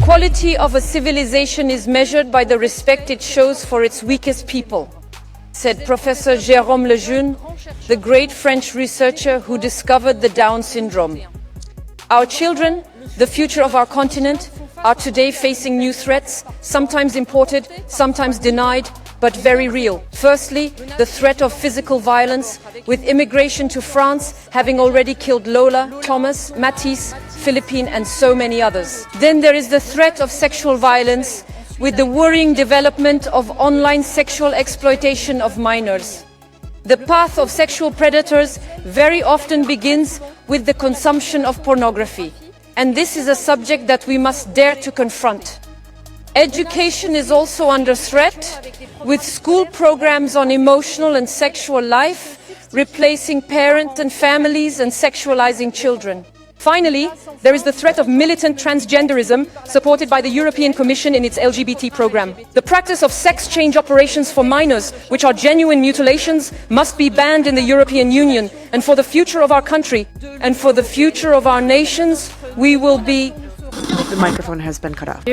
quality of a civilization is measured by the respect it shows for its weakest people, said Professor Jérôme Lejeune, the great French researcher who discovered the Down syndrome. Our children, the future of our continent, are today facing new threats, sometimes imported, sometimes denied, but very real. Firstly, the threat of physical violence, with immigration to France having already killed Lola, Thomas, Matisse, Philippine and so many others. Then there is the threat of sexual violence, with the worrying development of online sexual exploitation of minors. The path of sexual predators very often begins with the consumption of pornography, and this is a subject that we must dare to confront. Education is also under threat, with school programs on emotional and sexual life replacing parents and families and sexualizing children. Finally, there is the threat of militant transgenderism, supported by the European Commission in its LGBT program. The practice of sex change operations for minors, which are genuine mutilations, must be banned in the European Union. And for the future of our country, and for the future of our nations, we will be... The microphone has been cut off.